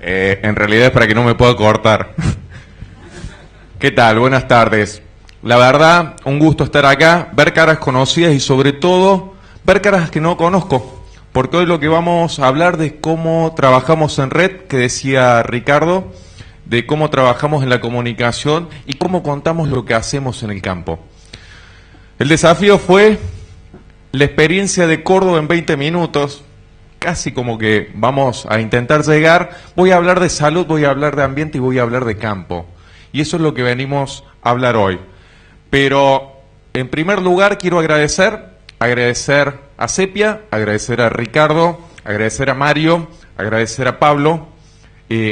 En realidad es para que no me pueda cortar. ¿Qué tal? Buenas tardes. La verdad, un gusto estar acá, ver caras conocidas y sobre todo ver caras que no conozco. Porque hoy lo que vamos a hablar de cómo trabajamos en red, que decía Ricardo, de cómo trabajamos en la comunicación y cómo contamos lo que hacemos en el campo. El desafío fue la experiencia de Córdoba en 20 minutos, casi como que vamos a intentar llegar. Voy a hablar de salud, voy a hablar de ambiente y voy a hablar de campo. Y eso es lo que venimos a hablar hoy. Pero, en primer lugar, quiero agradecer a Sepia, agradecer a Ricardo, agradecer a Mario, agradecer a Pablo,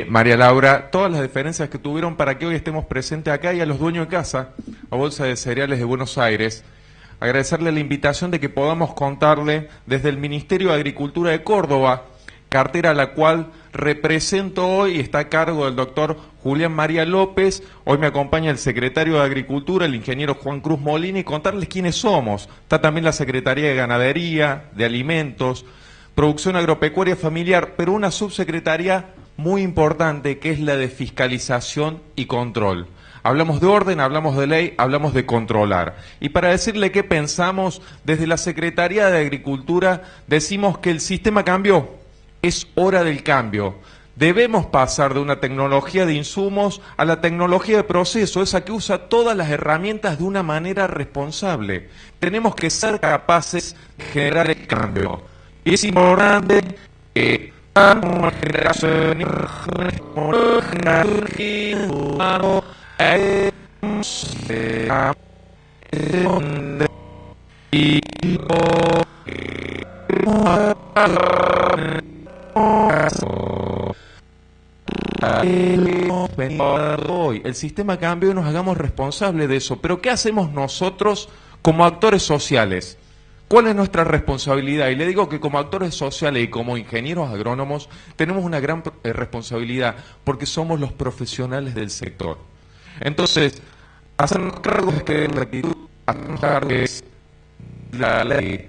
María Laura, todas las diferencias que tuvieron para que hoy estemos presentes acá, y a los dueños de casa, a Bolsa de Cereales de Buenos Aires, agradecerle la invitación de que podamos contarle desde el Ministerio de Agricultura de Córdoba, cartera a la cual represento hoy y está a cargo del doctor Julián María López. Hoy me acompaña el secretario de Agricultura, el ingeniero Juan Cruz Molina, y contarles quiénes somos. Está también la Secretaría de Ganadería, de Alimentos, Producción Agropecuaria Familiar, pero una subsecretaría muy importante que es la de Fiscalización y Control. Hablamos de orden, hablamos de ley, hablamos de controlar. Y para decirle qué pensamos, desde la Secretaría de Agricultura decimos que el sistema cambió. Es hora del cambio. Debemos pasar de una tecnología de insumos a la tecnología de proceso, esa que usa todas las herramientas de una manera responsable. Tenemos que ser capaces de generar el cambio. Y es importante que hoy el sistema cambió y nos hagamos responsables de eso. Pero ¿qué hacemos nosotros como actores sociales? ¿Cuál es nuestra responsabilidad? Y le digo que como actores sociales y como ingenieros agrónomos tenemos una gran responsabilidad porque somos los profesionales del sector. Entonces, hacernos cargo de la actitud, hacernos cargo de la ley,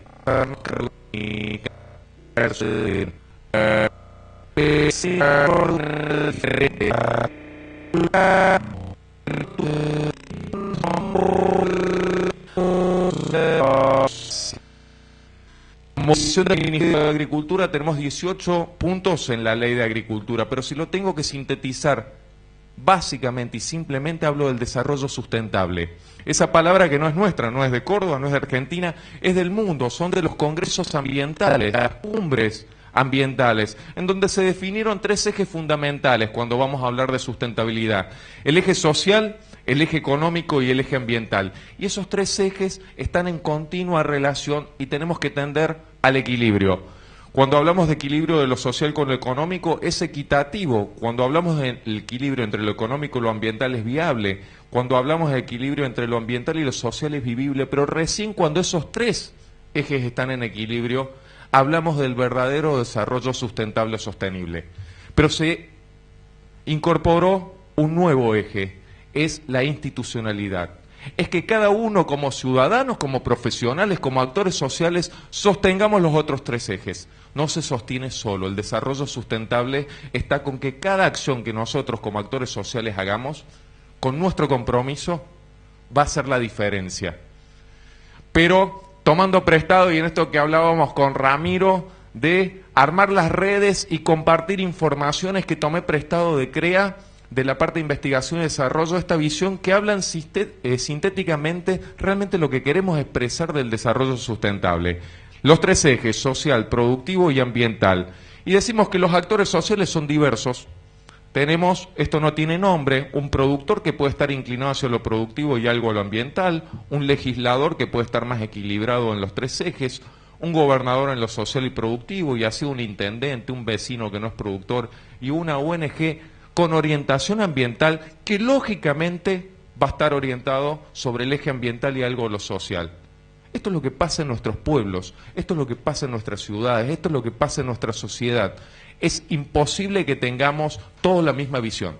como posición del Ministerio de Agricultura tenemos 18 puntos en la Ley de Agricultura, pero si lo tengo que sintetizar básicamente y simplemente hablo del desarrollo sustentable. Esa palabra que no es nuestra, no es de Córdoba, no es de Argentina, es del mundo, son de los congresos ambientales, las cumbres ambientales, en donde se definieron 3 ejes fundamentales cuando vamos a hablar de sustentabilidad: el eje social, el eje económico y el eje ambiental. Y esos 3 ejes están en continua relación y tenemos que tender al equilibrio. Cuando hablamos de equilibrio de lo social con lo económico, es equitativo. Cuando hablamos del equilibrio entre lo económico y lo ambiental, es viable. Cuando hablamos de equilibrio entre lo ambiental y lo social, es vivible. Pero recién cuando esos 3 ejes están en equilibrio, hablamos del verdadero desarrollo sustentable sostenible. Pero se incorporó un nuevo eje, es la institucionalidad. Es que cada uno como ciudadanos, como profesionales, como actores sociales, sostengamos los otros 3 ejes. No se sostiene solo. El desarrollo sustentable está con que cada acción que nosotros como actores sociales hagamos, con nuestro compromiso, va a ser la diferencia. Pero tomando prestado, y en esto que hablábamos con Ramiro, de armar las redes y compartir informaciones que tomé prestado de CREA, de la parte de investigación y desarrollo, esta visión que hablan sintéticamente realmente lo que queremos expresar del desarrollo sustentable. Los 3 ejes, social, productivo y ambiental. Y decimos que los actores sociales son diversos. Tenemos, esto no tiene nombre, un productor que puede estar inclinado hacia lo productivo y algo a lo ambiental, un legislador que puede estar más equilibrado en los 3 ejes, un gobernador en lo social y productivo, y así un intendente, un vecino que no es productor, y una ONG con orientación ambiental que lógicamente va a estar orientado sobre el eje ambiental y algo a lo social. Esto es lo que pasa en nuestros pueblos, esto es lo que pasa en nuestras ciudades, esto es lo que pasa en nuestra sociedad. Es imposible que tengamos todos la misma visión.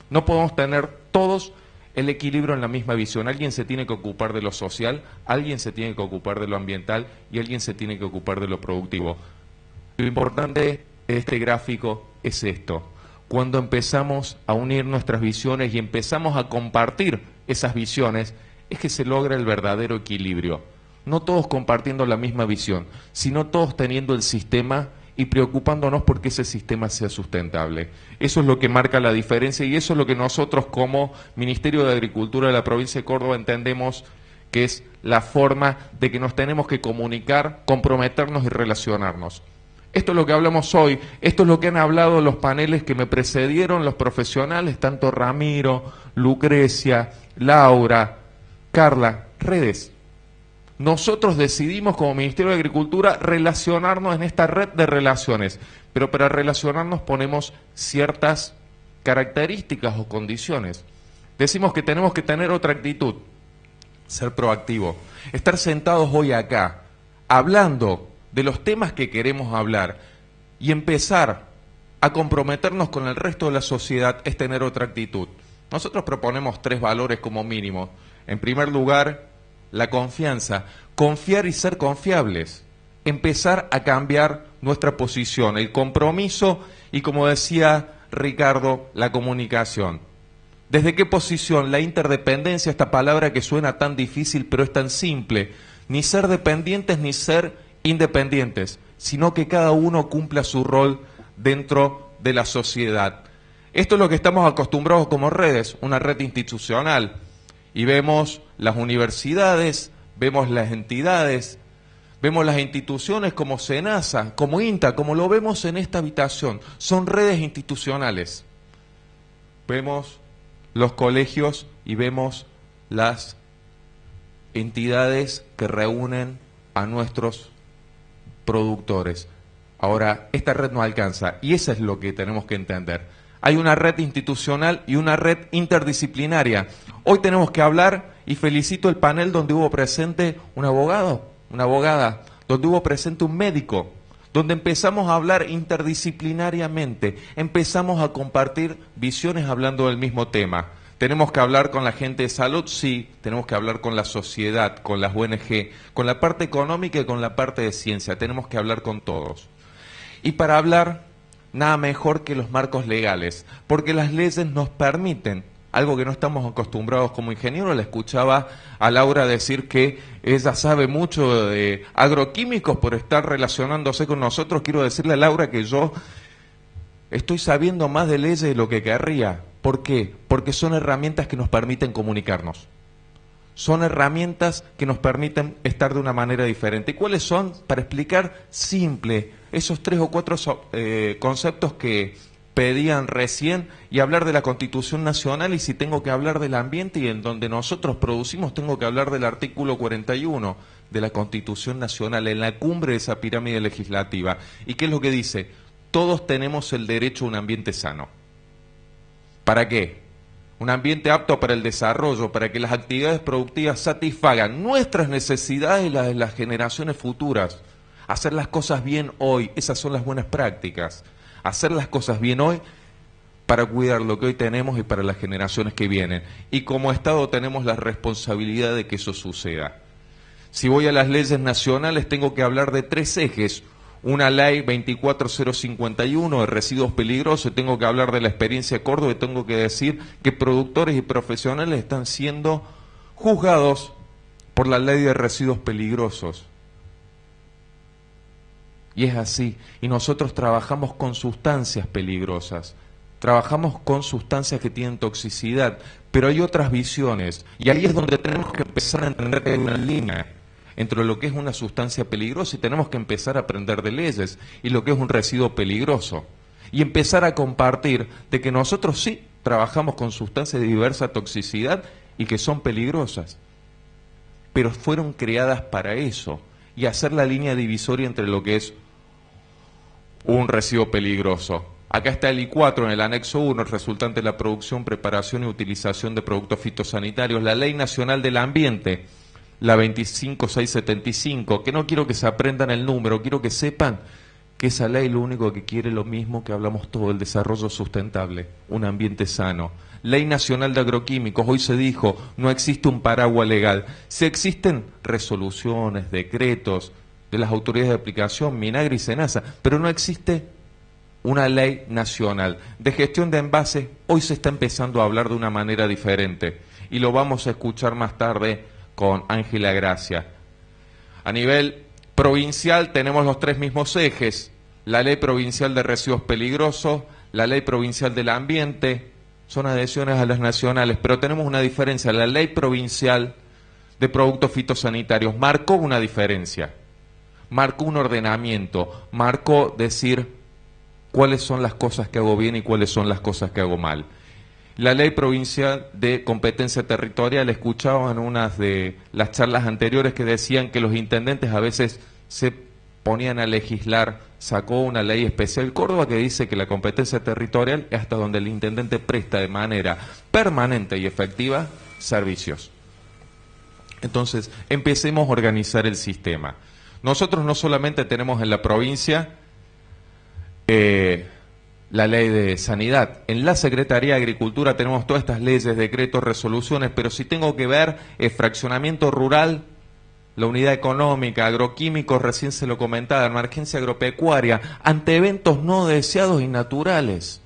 No podemos tener todos el equilibrio en la misma visión. Alguien se tiene que ocupar de lo social, alguien se tiene que ocupar de lo ambiental y alguien se tiene que ocupar de lo productivo. Lo importante de este gráfico es esto. cuando empezamos a unir nuestras visiones y empezamos a compartir esas visiones, es que se logra el verdadero equilibrio. No todos compartiendo la misma visión, sino todos teniendo el sistema y preocupándonos porque ese sistema sea sustentable. Eso es lo que marca la diferencia y eso es lo que nosotros como Ministerio de Agricultura de la provincia de Córdoba entendemos que es la forma de que nos tenemos que comunicar, comprometernos y relacionarnos. Esto es lo que hablamos hoy, esto es lo que han hablado los paneles que me precedieron, los profesionales, tanto Ramiro, Lucrecia, Laura, Carla, redes. Nosotros decidimos como Ministerio de Agricultura relacionarnos en esta red de relaciones, pero para relacionarnos ponemos ciertas características o condiciones. Decimos que tenemos que tener otra actitud, ser proactivo, estar sentados hoy acá, hablando de los temas que queremos hablar y empezar a comprometernos con el resto de la sociedad es tener otra actitud. Nosotros proponemos 3 valores como mínimo. En primer lugar, la confianza, confiar y ser confiables, empezar a cambiar nuestra posición, el compromiso y, como decía Ricardo, la comunicación. ¿Desde qué posición? La interdependencia, esta palabra que suena tan difícil pero es tan simple, ni ser dependientes ni ser independientes, sino que cada uno cumpla su rol dentro de la sociedad. Esto es lo que estamos acostumbrados como redes, una red institucional. Y vemos las universidades, vemos las entidades, vemos las instituciones como SENASA, como INTA, como lo vemos en esta habitación. Son redes institucionales. Vemos los colegios y vemos las entidades que reúnen a nuestros productores. Ahora, esta red no alcanza y eso es lo que tenemos que entender. Hay una red institucional y una red interdisciplinaria. Hoy tenemos que hablar, y felicito el panel donde hubo presente un abogado, una abogada, donde hubo presente un médico, donde empezamos a hablar interdisciplinariamente, empezamos a compartir visiones hablando del mismo tema. Tenemos que hablar con la gente de salud, sí, tenemos que hablar con la sociedad, con las ONG, con la parte económica y con la parte de ciencia, tenemos que hablar con todos. Y para hablar, nada mejor que los marcos legales, porque las leyes nos permiten, algo que no estamos acostumbrados como ingenieros. Le escuchaba a Laura decir que ella sabe mucho de agroquímicos por estar relacionándose con nosotros. Quiero decirle a Laura que yo estoy sabiendo más de leyes de lo que querría. ¿Por qué? Porque son herramientas que nos permiten comunicarnos. Son herramientas que nos permiten estar de una manera diferente. ¿Y cuáles son? Para explicar simple esos 3 o 4 conceptos que pedían recién y hablar de la Constitución Nacional, y si tengo que hablar del ambiente y en donde nosotros producimos, tengo que hablar del artículo 41 de la Constitución Nacional, en la cumbre de esa pirámide legislativa. ¿Y qué es lo que dice? Todos tenemos el derecho a un ambiente sano. ¿Para qué? Un ambiente apto para el desarrollo, para que las actividades productivas satisfagan nuestras necesidades y las de las generaciones futuras. Hacer las cosas bien hoy, esas son las buenas prácticas. Hacer las cosas bien hoy para cuidar lo que hoy tenemos y para las generaciones que vienen. Y como Estado tenemos la responsabilidad de que eso suceda. Si voy a las leyes nacionales, tengo que hablar de 3 ejes. Una ley 24051 de residuos peligrosos, tengo que hablar de la experiencia de Córdoba y tengo que decir que productores y profesionales están siendo juzgados por la ley de residuos peligrosos. Y es así, y nosotros trabajamos con sustancias peligrosas, trabajamos con sustancias que tienen toxicidad, pero hay otras visiones, y ahí es donde tenemos que empezar a entender que hay una línea entre lo que es una sustancia peligrosa y tenemos que empezar a aprender de leyes, y lo que es un residuo peligroso, y empezar a compartir de que nosotros sí trabajamos con sustancias de diversa toxicidad y que son peligrosas, pero fueron creadas para eso, y hacer la línea divisoria entre lo que es un residuo peligroso. Acá está el I4 en el anexo 1, el resultante de la producción, preparación y utilización de productos fitosanitarios. La Ley Nacional del Ambiente, la 25675, que no quiero que se aprendan el número, quiero que sepan que esa ley lo único que quiere es lo mismo que hablamos todo, el desarrollo sustentable, un ambiente sano. Ley Nacional de Agroquímicos, hoy se dijo, no existe un paraguas legal. Sí existen resoluciones, decretos de las autoridades de aplicación, Minagri y SENASA, pero no existe una ley nacional. De gestión de envases, hoy se está empezando a hablar de una manera diferente y lo vamos a escuchar más tarde con Ángela Gracia. A nivel provincial tenemos los tres mismos ejes: la ley provincial de residuos peligrosos, la ley provincial del ambiente, son adhesiones a las nacionales, pero tenemos una diferencia. La ley provincial de productos fitosanitarios marcó una diferencia, marcó un ordenamiento, marcó decir cuáles son las cosas que hago bien y cuáles son las cosas que hago mal. La ley provincial de competencia territorial, escuchaba en unas de las charlas anteriores que decían que los intendentes a veces se ponían a legislar, sacó una ley especial Córdoba que dice que la competencia territorial es hasta donde el intendente presta de manera permanente y efectiva servicios. Entonces, empecemos a organizar el sistema. Nosotros no solamente tenemos en la provincia la ley de sanidad. En la Secretaría de Agricultura tenemos todas estas leyes, decretos, resoluciones, pero si tengo que ver fraccionamiento rural, la unidad económica, agroquímicos, recién se lo comentaba, emergencia agropecuaria, ante eventos no deseados y naturales,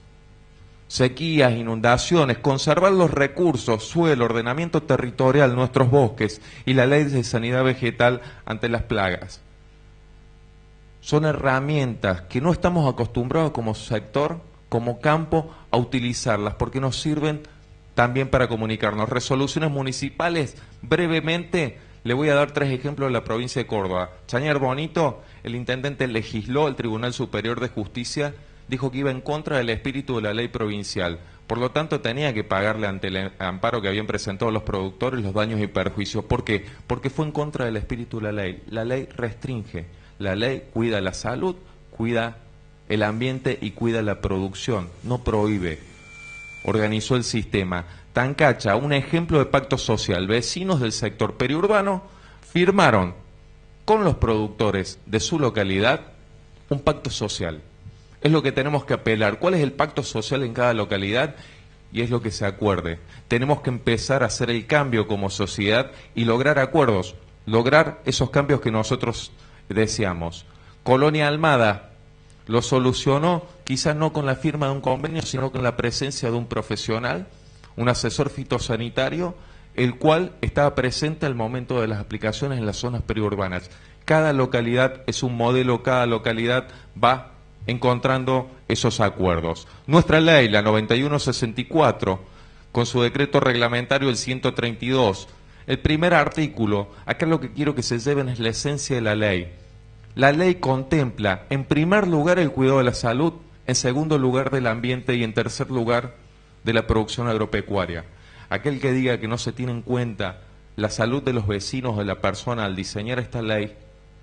sequías, inundaciones, conservar los recursos, suelo, ordenamiento territorial, nuestros bosques y la ley de sanidad vegetal ante las plagas. Son herramientas que no estamos acostumbrados como sector, como campo, a utilizarlas, porque nos sirven también para comunicarnos. Resoluciones municipales, brevemente, le voy a dar 3 ejemplos de la provincia de Córdoba. Chañar Bonito, el intendente legisló, el Tribunal Superior de Justicia dijo que iba en contra del espíritu de la ley provincial. Por lo tanto, tenía que pagarle ante el amparo que habían presentado los productores los daños y perjuicios. ¿Por qué? Porque fue en contra del espíritu de la ley. La ley restringe. La ley cuida la salud, cuida el ambiente y cuida la producción, no prohíbe. Organizó el sistema. Tancacha, un ejemplo de pacto social. Vecinos del sector periurbano firmaron con los productores de su localidad un pacto social. Es lo que tenemos que apelar. ¿Cuál es el pacto social en cada localidad? Y es lo que se acuerde. Tenemos que empezar a hacer el cambio como sociedad y lograr acuerdos, lograr esos cambios que nosotros deseamos. Colonia Almada lo solucionó quizás no con la firma de un convenio, sino con la presencia de un profesional, un asesor fitosanitario, el cual estaba presente al momento de las aplicaciones en las zonas periurbanas. Cada localidad es un modelo, cada localidad va encontrando esos acuerdos. Nuestra ley, la 9164, con su decreto reglamentario el 132, el primer artículo, acá lo que quiero que se lleven es la esencia de la ley. La ley contempla, en primer lugar, el cuidado de la salud, en segundo lugar, del ambiente y en tercer lugar, de la producción agropecuaria. Aquel que diga que no se tiene en cuenta la salud de los vecinos de la persona al diseñar esta ley,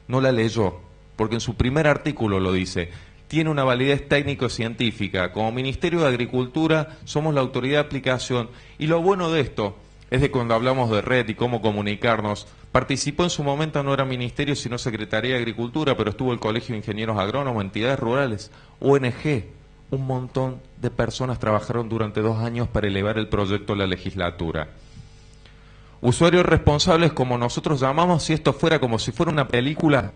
no la leyó, porque en su primer artículo lo dice. Tiene una validez técnico-científica. Como Ministerio de Agricultura somos la autoridad de aplicación y lo bueno de esto es de cuando hablamos de red y cómo comunicarnos, participó en su momento, no era ministerio sino Secretaría de Agricultura, pero estuvo el Colegio de Ingenieros Agrónomos, entidades rurales, ONG, un montón de personas trabajaron durante 2 años para elevar el proyecto a la legislatura. Usuarios responsables, como nosotros llamamos, si esto fuera como si fuera una película,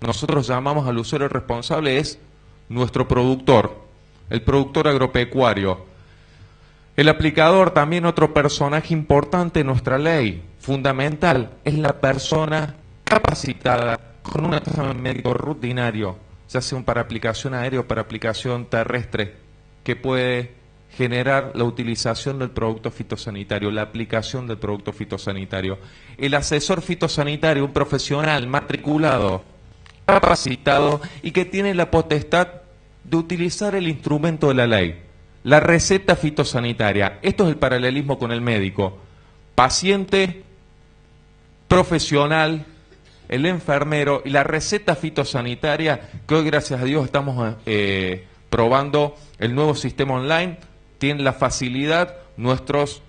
nosotros llamamos al usuario responsable, es nuestro productor, el productor agropecuario. El aplicador, también otro personaje importante en nuestra ley, fundamental, es la persona capacitada con un examen médico rutinario, ya sea para aplicación aérea o para aplicación terrestre, que puede generar la utilización del producto fitosanitario, la aplicación del producto fitosanitario. El asesor fitosanitario, un profesional matriculado, capacitado y que tiene la potestad de utilizar el instrumento de la ley. La receta fitosanitaria, esto es el paralelismo con el médico, paciente, profesional, el enfermero y la receta fitosanitaria, que hoy gracias a Dios estamos probando el nuevo sistema online, tienen la facilidad nuestros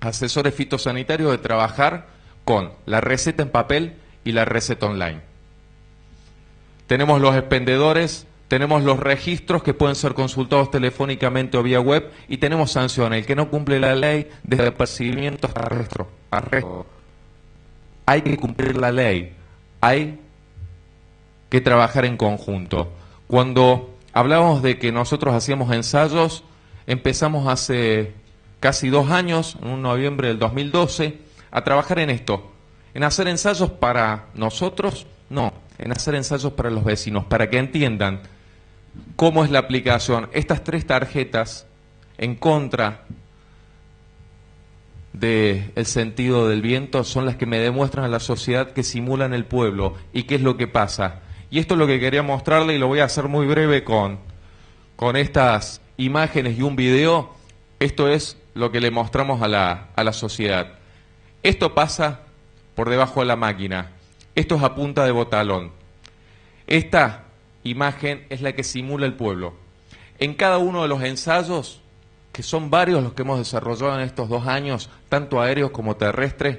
asesores fitosanitarios de trabajar con la receta en papel y la receta online. Tenemos los expendedores, tenemos los registros que pueden ser consultados telefónicamente o vía web y tenemos sanciones. El que no cumple la ley, desde apercibimiento hasta arresto. Hay que cumplir la ley, hay que trabajar en conjunto. Cuando hablábamos de que nosotros hacíamos ensayos, empezamos hace casi 2 años, en un noviembre del 2012, a trabajar en esto, en hacer ensayos para nosotros, no, en hacer ensayos para los vecinos, para que entiendan cómo es la aplicación. Estas 3 tarjetas en contra del sentido del viento son las que me demuestran a la sociedad que simulan el pueblo y qué es lo que pasa. Y esto es lo que quería mostrarle y lo voy a hacer muy breve con estas imágenes y un video. Esto es lo que le mostramos a la sociedad. Esto pasa por debajo de la máquina. Esto es a punta de botalón. Esta imagen es la que simula el pueblo. En cada uno de los ensayos, que son varios los que hemos desarrollado en estos 2 años, tanto aéreos como terrestres,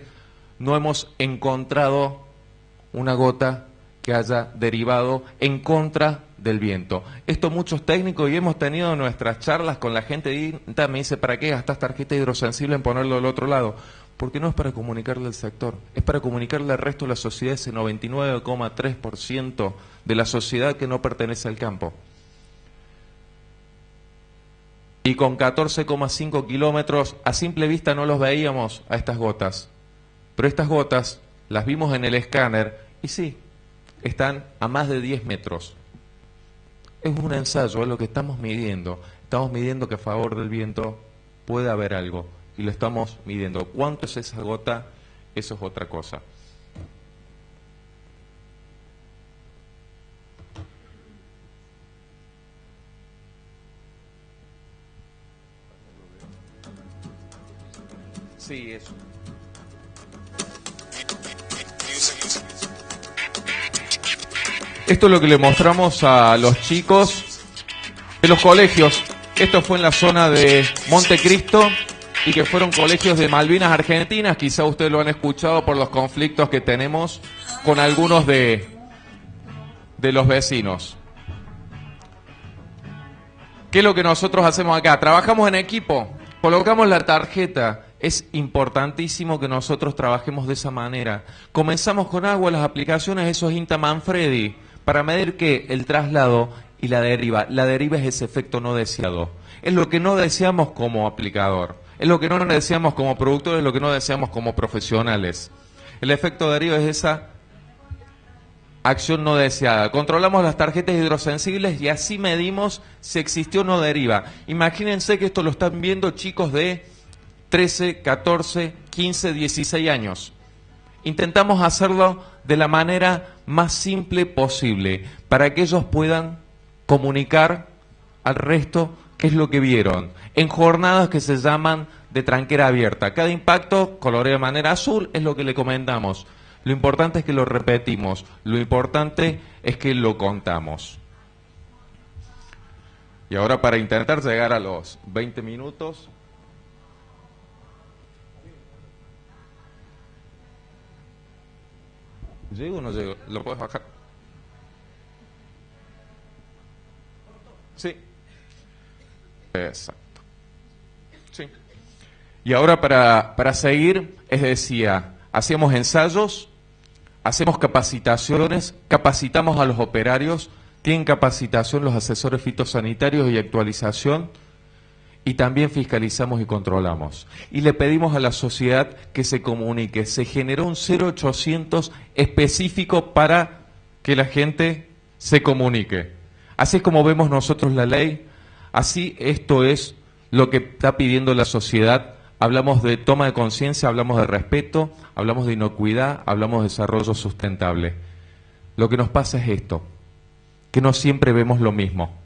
no hemos encontrado una gota que haya derivado en contra del viento. Esto muchos técnicos, y hemos tenido nuestras charlas con la gente, y me dice, ¿para qué gastas tarjeta hidrosensible en ponerlo del otro lado? Porque no es para comunicarle al sector, es para comunicarle al resto de la sociedad, ese 99,3% de la sociedad que no pertenece al campo. Y con 14,5 kilómetros, a simple vista no los veíamos a estas gotas. Pero estas gotas las vimos en el escáner y sí, están a más de 10 metros. Es un ensayo, es lo que estamos midiendo. Estamos midiendo que a favor del viento puede haber algo. Y lo estamos midiendo. ¿Cuánto es esa gota? Eso es otra cosa. Sí, eso. Esto es lo que le mostramos a los chicos de los colegios. Esto fue en la zona de Montecristo y que fueron colegios de Malvinas Argentinas. Quizá ustedes lo han escuchado por los conflictos que tenemos con algunos de los vecinos. ¿Qué es lo que nosotros hacemos acá? Trabajamos en equipo, colocamos la tarjeta. Es importantísimo que nosotros trabajemos de esa manera. Comenzamos con agua, las aplicaciones, eso es INTA Manfredi, para medir que el traslado y la deriva. La deriva es ese efecto no deseado. Es lo que no deseamos como aplicador. Es lo que no deseamos como productores, es lo que no deseamos como profesionales. El efecto deriva es esa acción no deseada. Controlamos las tarjetas hidrosensibles y así medimos si existió o no deriva. Imagínense que esto lo están viendo chicos de 13, 14, 15, 16 años. Intentamos hacerlo de la manera más simple posible para que ellos puedan comunicar al resto qué es lo que vieron. En jornadas que se llaman de tranquera abierta. Cada impacto colorea de manera azul, es lo que le comentamos. Lo importante es que lo repetimos, lo importante es que lo contamos. Y ahora para intentar llegar a los 20 minutos... ¿Llego o no llego? ¿Lo puedes bajar? Sí. Exacto. Sí. Y ahora para seguir, es decir, hacemos ensayos, hacemos capacitaciones, capacitamos a los operarios, tienen capacitación los asesores fitosanitarios y actualización, y también fiscalizamos y controlamos. Y le pedimos a la sociedad que se comunique. Se generó un 0800 específico para que la gente se comunique. Así es como vemos nosotros la ley, así esto es lo que está pidiendo la sociedad. Hablamos de toma de conciencia, hablamos de respeto, hablamos de inocuidad, hablamos de desarrollo sustentable. Lo que nos pasa es esto, que no siempre vemos lo mismo.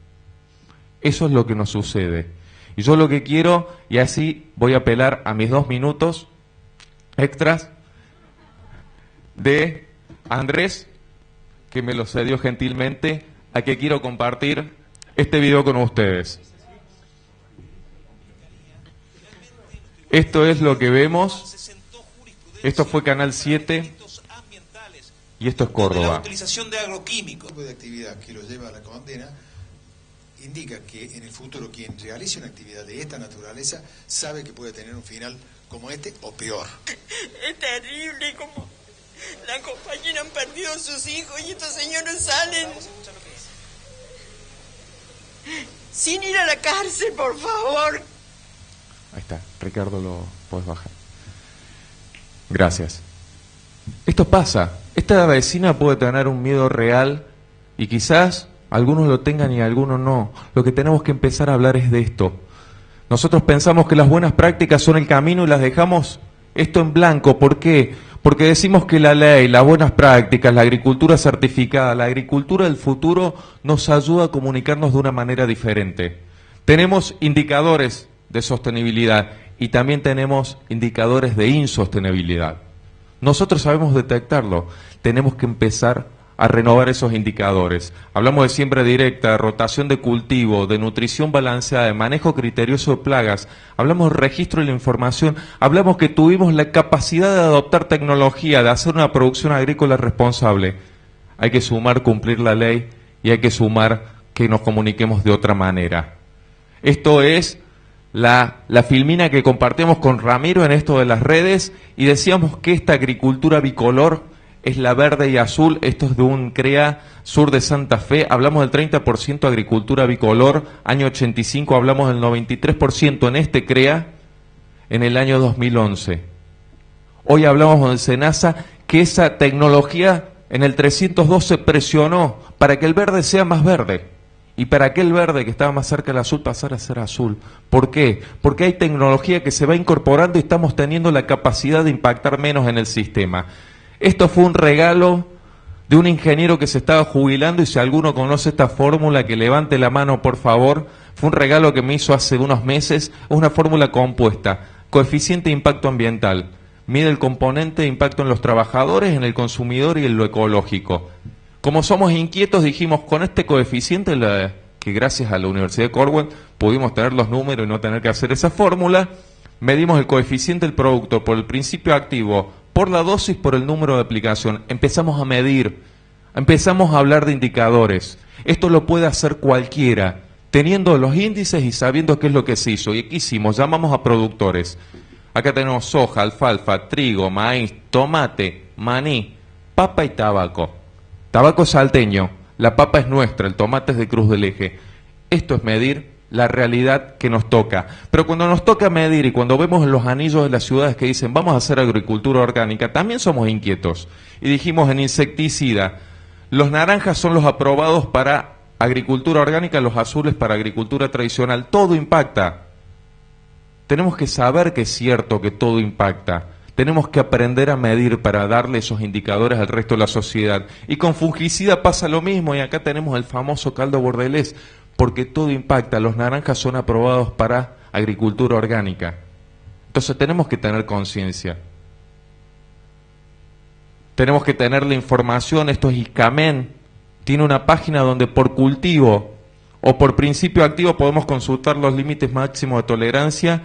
Eso es lo que nos sucede. Y yo lo que quiero, y así voy a apelar a mis 2 minutos extras, de Andrés, que me lo cedió gentilmente, a que quiero compartir este video con ustedes. Esto es lo que vemos. Esto fue Canal 7 y esto es Córdoba. La utilización de agroquímicos. El tipo de actividad que lo lleva a la condena indica que en el futuro quien realice una actividad de esta naturaleza sabe que puede tener un final como este o peor. Es terrible como las compañeras han perdido a sus hijos y estos señores salen. sin ir a la cárcel, por favor. Ahí está, Ricardo, lo puedes bajar. Gracias. Esto pasa. Esta vecina puede tener un miedo real y quizás algunos lo tengan y algunos no. Lo que tenemos que empezar a hablar es de esto. Nosotros pensamos que las buenas prácticas son el camino y las dejamos esto en blanco. ¿Por qué? Porque decimos que la ley, las buenas prácticas, la agricultura certificada, la agricultura del futuro nos ayuda a comunicarnos de una manera diferente. Tenemos indicadores de sostenibilidad y también tenemos indicadores de insostenibilidad. Nosotros sabemos detectarlo, tenemos que empezar a renovar esos indicadores. Hablamos de siembra directa, de rotación de cultivo, de nutrición balanceada, de manejo criterioso de plagas, hablamos de registro de la información, hablamos que tuvimos la capacidad de adoptar tecnología, de hacer una producción agrícola responsable. Hay que sumar cumplir la ley y hay que sumar que nos comuniquemos de otra manera. Esto es la filmina que compartimos con Ramiro en esto de las redes y decíamos que esta agricultura bicolor es la verde y azul. Esto es de un CREA sur de Santa Fe. Hablamos del 30% agricultura bicolor, año 85 hablamos del 93% en este CREA en el año 2011. Hoy hablamos del SENASA que esa tecnología en el 302 se presionó para que el verde sea más verde. Y para aquel verde que estaba más cerca del azul pasar a ser azul. ¿Por qué? Porque hay tecnología que se va incorporando y estamos teniendo la capacidad de impactar menos en el sistema. Esto fue un regalo de un ingeniero que se estaba jubilando y si alguno conoce esta fórmula que levante la mano por favor. Fue un regalo que me hizo hace unos meses. Es una fórmula compuesta. Coeficiente de impacto ambiental. Mide el componente de impacto en los trabajadores, en el consumidor y en lo ecológico. Como somos inquietos, dijimos, con este coeficiente, que gracias a la Universidad de Cornell pudimos tener los números y no tener que hacer esa fórmula, medimos el coeficiente del producto por el principio activo, por la dosis, por el número de aplicación. Empezamos a medir, empezamos a hablar de indicadores. Esto lo puede hacer cualquiera, teniendo los índices y sabiendo qué es lo que se hizo. Y aquí hicimos, llamamos a productores. Acá tenemos soja, alfalfa, trigo, maíz, tomate, maní, papa y tabaco. Tabaco salteño, la papa es nuestra, el tomate es de Cruz del Eje. Esto es medir la realidad que nos toca. Pero cuando nos toca medir y cuando vemos los anillos de las ciudades que dicen vamos a hacer agricultura orgánica, también somos inquietos. Y dijimos en insecticida, los naranjas son los aprobados para agricultura orgánica, los azules para agricultura tradicional. Todo impacta. Tenemos que saber que es cierto que todo impacta. Tenemos que aprender a medir para darle esos indicadores al resto de la sociedad. Y con fungicida pasa lo mismo, y acá tenemos el famoso caldo bordelés, porque todo impacta. Los naranjas son aprobados para agricultura orgánica. Entonces tenemos que tener conciencia. Tenemos que tener la información. Esto es ISCAMEN. Tiene una página donde por cultivo o por principio activo podemos consultar los límites máximos de tolerancia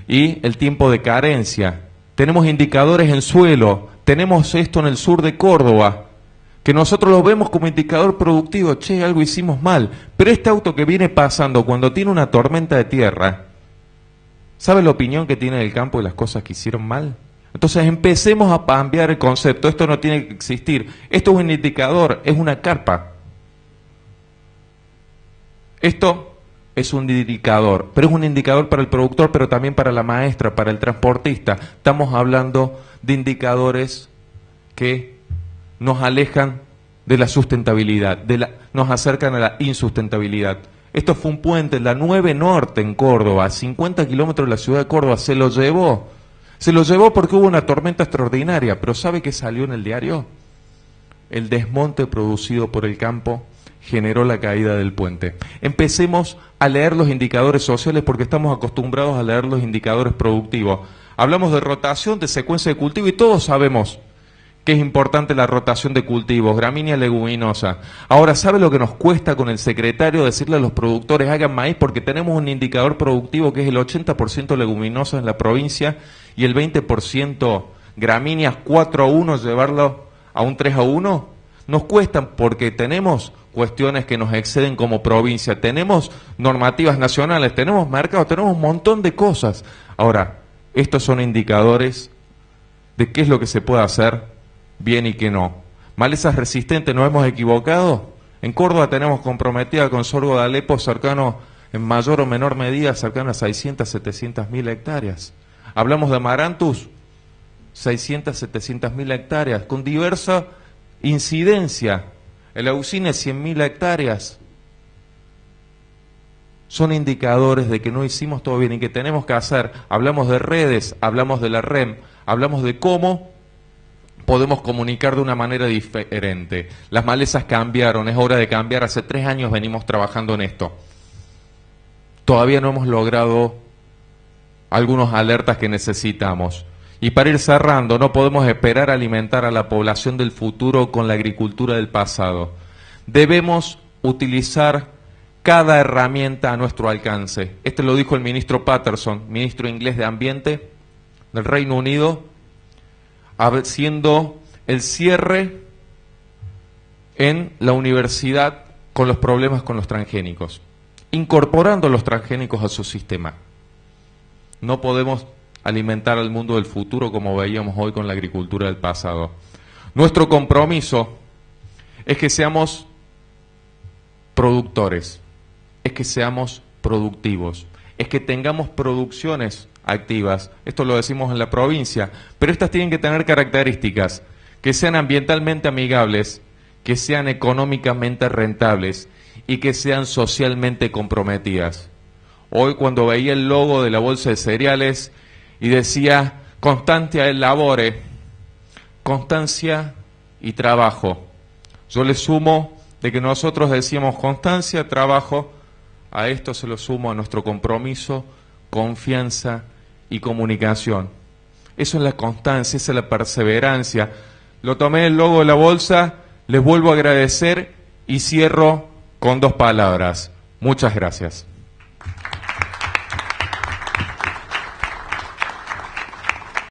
y el tiempo de carencia. Tenemos indicadores en suelo, tenemos esto en el sur de Córdoba, que nosotros lo vemos como indicador productivo. Che, algo hicimos mal. Pero este auto que viene pasando cuando tiene una tormenta de tierra, ¿sabe la opinión que tiene del campo de las cosas que hicieron mal? Entonces empecemos a cambiar el concepto. Esto no tiene que existir. Esto es un indicador, es una carpa. Esto es un indicador, pero es un indicador para el productor, pero también para la maestra, para el transportista. Estamos hablando de indicadores que nos alejan de la sustentabilidad, nos acercan a la insustentabilidad. Esto fue un puente, la 9 Norte en Córdoba, a 50 kilómetros de la ciudad de Córdoba, se lo llevó porque hubo una tormenta extraordinaria, pero ¿sabe qué salió en el diario? El desmonte producido por el campo generó la caída del puente. Empecemos a leer los indicadores sociales porque estamos acostumbrados a leer los indicadores productivos. Hablamos de rotación, de secuencia de cultivo y todos sabemos que es importante la rotación de cultivos, gramínea leguminosa. Ahora, ¿sabe lo que nos cuesta con el secretario decirle a los productores hagan maíz? Porque tenemos un indicador productivo que es el 80% leguminosa en la provincia y el 20% gramíneas 4-1, llevarlo a un 3-1. Nos cuestan porque tenemos cuestiones que nos exceden como provincia, tenemos normativas nacionales, tenemos mercados, tenemos un montón de cosas. Ahora, estos son indicadores de qué es lo que se puede hacer bien y qué no. Malezas resistentes, ¿nos hemos equivocado? En Córdoba tenemos comprometida con sorgo de Alepo cercano, en mayor o menor medida, cercano a 600, 700 mil hectáreas. Hablamos de Amaranthus, 600, 700 mil hectáreas, con diversa incidencia. El Aucine, 100.000 hectáreas. Son indicadores de que no hicimos todo bien y que tenemos que hacer. Hablamos de redes, hablamos de la REM, hablamos de cómo podemos comunicar de una manera diferente. Las malezas cambiaron, es hora de cambiar. Hace 3 años venimos trabajando en esto. Todavía no hemos logrado algunos alertas que necesitamos. Y para ir cerrando, no podemos esperar a alimentar a la población del futuro con la agricultura del pasado. Debemos utilizar cada herramienta a nuestro alcance. Este lo dijo el ministro Patterson, ministro inglés de Ambiente del Reino Unido, haciendo el cierre en la universidad con los problemas con los transgénicos, incorporando los transgénicos a su sistema. No podemos alimentar al mundo del futuro como veíamos hoy con la agricultura del pasado. Nuestro compromiso es que seamos productores, es que seamos productivos, es que tengamos producciones activas. Esto lo decimos en la provincia, pero estas tienen que tener características que sean ambientalmente amigables, que sean económicamente rentables y que sean socialmente comprometidas. Hoy, cuando veía el logo de la bolsa de cereales y decía constancia el labore, constancia y trabajo, yo le sumo de que nosotros decíamos constancia, trabajo, a esto se lo sumo a nuestro compromiso, confianza y comunicación. Eso es la constancia, esa es la perseverancia. Lo tomé el logo de la bolsa, les vuelvo a agradecer y cierro con 2 palabras. Muchas gracias.